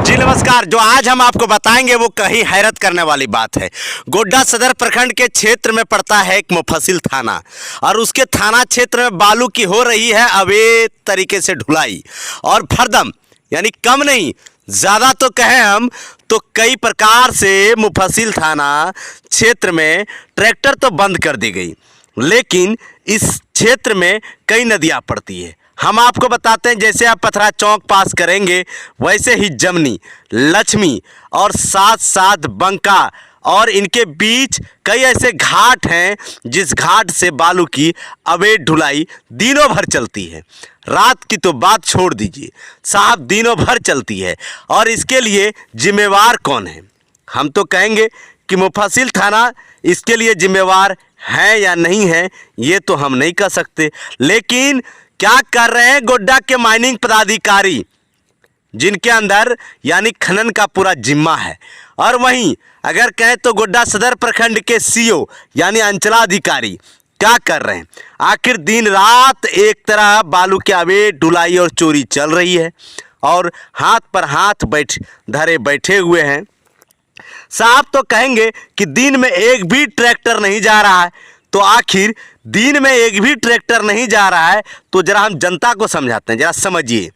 जी नमस्कार। जो आज हम आपको बताएंगे वो कहीं हैरत करने वाली बात है। गोड्डा सदर प्रखंड के क्षेत्र में पड़ता है एक मुफस्सिल थाना और उसके थाना क्षेत्र में बालू की हो रही है अवैध तरीके से ढुलाई और भरदम, यानी कम नहीं ज़्यादा तो कहें हम तो कई प्रकार से मुफस्सिल थाना क्षेत्र में ट्रैक्टर तो बंद कर दी गई, लेकिन इस क्षेत्र में कई नदियाँ पड़ती है। हम आपको बताते हैं, जैसे आप पथरा चौक पास करेंगे वैसे ही जमनी, लक्ष्मी और साथ साथ बंका और इनके बीच कई ऐसे घाट हैं जिस घाट से बालू की अवैध ढुलाई दिनों भर चलती है। रात की तो बात छोड़ दीजिए साहब, दिनों भर चलती है। और इसके लिए जिम्मेवार कौन है? हम तो कहेंगे कि मुफस्सिल थाना इसके लिए जिम्मेवार है या नहीं है ये तो हम नहीं कह सकते, लेकिन क्या कर रहे हैं गोड्डा के माइनिंग पदाधिकारी जिनके अंदर यानी खनन का पूरा जिम्मा है, और वहीं अगर कहें तो गोड्डा सदर प्रखंड के सीओ यानी अंचलाधिकारी क्या कर रहे हैं? आखिर दिन रात एक तरह बालू के अवैध ढुलाई और चोरी चल रही है और हाथ पर हाथ धरे बैठे हुए हैं। साहब तो कहेंगे कि दिन में एक भी ट्रैक्टर नहीं जा रहा है, तो आखिर दिन में एक भी ट्रैक्टर नहीं जा रहा है तो जरा हम जनता को समझाते हैं, जरा समझिए।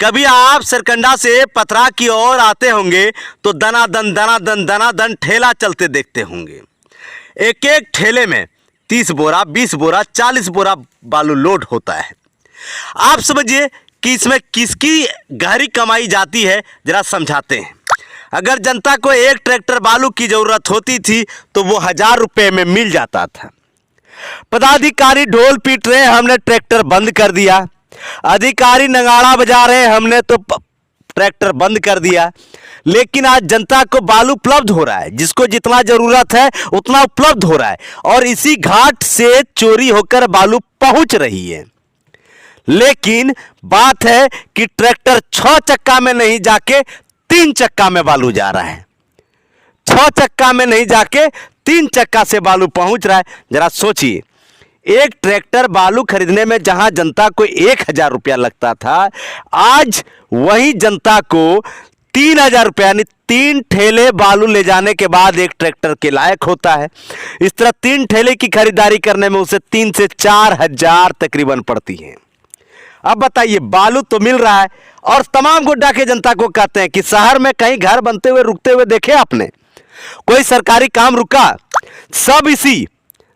कभी आप सरकंडा से पथरा की ओर आते होंगे तो दनादन ठेला चलते देखते होंगे। एक एक ठेले में 30 बोरा, 20 बोरा, 40 बोरा बालू लोड होता है। आप समझिए कि इसमें किसकी गहरी कमाई जाती है, जरा समझाते हैं। अगर जनता को एक ट्रैक्टर बालू की ज़रूरत होती थी तो वो 1000 रुपये में मिल जाता था। पदाधिकारी ढोल पीट रहे, हमने ट्रैक्टर बंद कर दिया। अधिकारी नगाड़ा बजा रहे, हमने तो ट्रैक्टर बंद कर दिया। लेकिन आज जनता को बालू उपलब्ध हो रहा है, जिसको जितना ज़रूरत है उतना उपलब्ध हो रहा है, और इसी घाट से चोरी होकर बालू पहुंच रही है। लेकिन बात है कि ट्रैक्टर 6 चक्का में नहीं जाके 3 चक्का में बालू जा रहा है। 6 चक्का में नहीं जाके 3 चक्का से बालू पहुंच रहा है। जरा सोचिए, एक ट्रैक्टर बालू खरीदने में जहां जनता को 1000 रुपया लगता था, आज वही जनता को 3000 रुपया यानी 3 ठेले बालू ले जाने के बाद एक ट्रैक्टर के लायक होता है। इस तरह 3 ठेले की खरीदारी करने में उसे 3 से 4000 तकरीबन पड़ती है। अब बताइए, बालू तो मिल रहा है और तमाम गोड्डा के जनता को कहते हैं कि शहर में कहीं घर बनते हुए रुकते हुए देखे आपने? कोई सरकारी काम रुका? सब इसी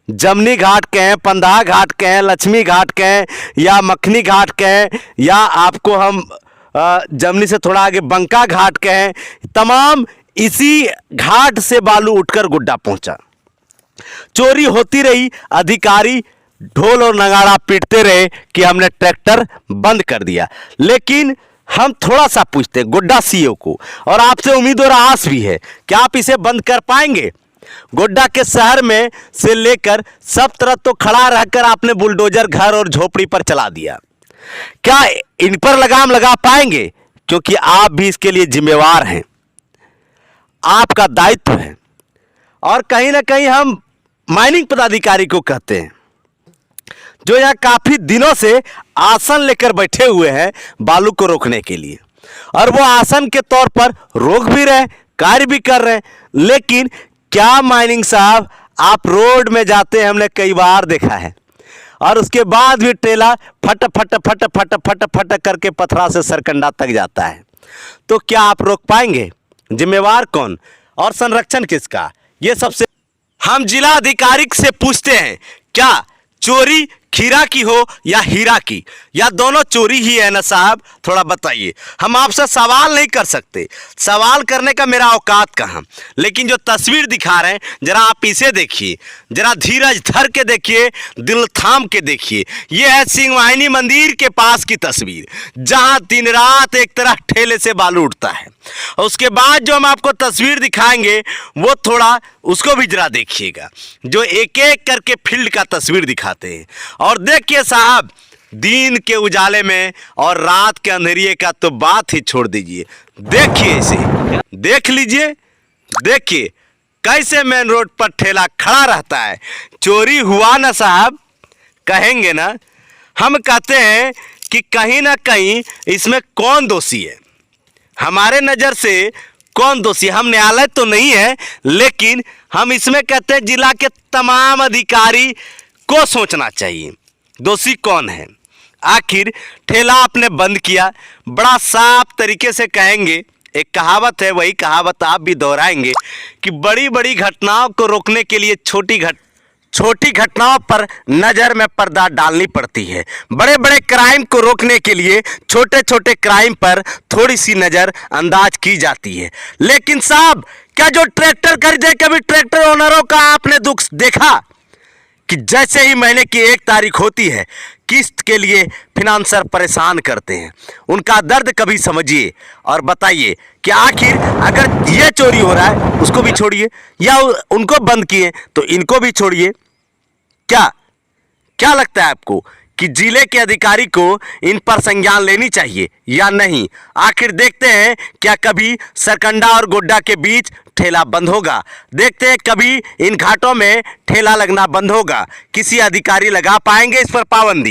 जमनी घाट के हैं, पंधा घाट के हैं, लक्ष्मी घाट के हैं, या मखनी घाट के हैं, या आपको हम जमनी से थोड़ा आगे बंका घाट के हैं। तमाम इसी घाट से बालू उठकर गोड्डा पहुंचा। चोरी होती रही, अधिकारी ढोल और नगाड़ा पीटते रहे कि हमने ट्रैक्टर बंद कर दिया। लेकिन हम थोड़ा सा पूछते हैं गोड्डा सीओ को, और आपसे उम्मीद और आस भी है कि आप इसे बंद कर पाएंगे। गोड्डा के शहर में से लेकर सब तरफ तो खड़ा रहकर आपने बुलडोजर घर और झोपड़ी पर चला दिया। क्या इन पर लगाम लगा पाएंगे? क्योंकि आप भी इसके लिए जिम्मेवार हैं, आपका दायित्व है। और कहीं ना कहीं हम माइनिंग पदाधिकारी को कहते हैं, जो यहाँ काफी दिनों से आसन लेकर बैठे हुए हैं बालू को रोकने के लिए, और वो आसन के तौर पर रोक भी रहे, कार्य भी कर रहे हैं। लेकिन क्या माइनिंग साहब, आप रोड में जाते हैं, हमने कई बार देखा है, और उसके बाद भी ट्रेला फट फट फट फट फट फट करके पथरा से सरकंडा तक जाता है, तो क्या आप रोक पाएंगे? जिम्मेवार कौन और संरक्षण किसका? ये सबसे हम जिला अधिकारी से पूछते हैं, क्या चोरी खीरा की हो या हीरा की, या दोनों चोरी ही है ना साहब? थोड़ा बताइए। हम आपसे सवाल नहीं कर सकते, सवाल करने का मेरा औकात कहाँ। लेकिन जो तस्वीर दिखा रहे हैं जरा आप इसे देखिए, जरा धीरज धर के देखिए, दिल थाम के देखिए। ये है सिंहवाहिनी मंदिर के पास की तस्वीर, जहाँ दिन रात एक तरह ठेले से बालू उठता है। और उसके बाद जो हम आपको तस्वीर दिखाएंगे वो थोड़ा उसको भी जरा देखिएगा, जो एक एक करके फील्ड का तस्वीर दिखाते हैं। और देखिए साहब, दिन के उजाले में और रात के अंधेरिए का तो बात ही छोड़ दीजिए। देखिए इसे, देख लीजिए, देखिए कैसे मेन रोड पर ठेला खड़ा रहता है। चोरी हुआ ना साहब, कहेंगे ना। हम कहते हैं कि कहीं ना कहीं इसमें कौन दोषी है। हमारे नज़र से कौन दोषी, हम न्यायालय तो नहीं है, लेकिन हम इसमें कहते हैं जिला के तमाम अधिकारी को सोचना चाहिए दोषी कौन है। आखिर ठेला आपने बंद किया, बड़ा साफ तरीके से कहेंगे, एक कहावत है, वही कहावत आप भी दोहराएंगे कि बड़ी बड़ी घटनाओं को रोकने के लिए छोटी घटनाओं पर नज़र में पर्दा डालनी पड़ती है। बड़े बड़े क्राइम को रोकने के लिए छोटे छोटे क्राइम पर थोड़ी सी नज़र अंदाज की जाती है। लेकिन साहब, क्या जो ट्रैक्टर खरीदे, कभी ट्रैक्टर ओनरों का आपने दुख देखा कि जैसे ही महीने की 1 तारीख होती है किस्त के लिए फिनांसर परेशान करते हैं। उनका दर्द कभी समझिए और बताइए कि आखिर अगर ये चोरी हो रहा है उसको भी छोड़िए, या उनको बंद किए तो इनको भी छोड़िए। क्या लगता है आपको कि जिले के अधिकारी को इन पर संज्ञान लेनी चाहिए या नहीं? आखिर देखते हैं क्या कभी सरकंडा और गोड्डा के बीच ठेला बंद होगा, देखते हैं कभी इन घाटों में ठेला लगना बंद होगा। किसी अधिकारी लगा पाएंगे इस पर पाबंदी?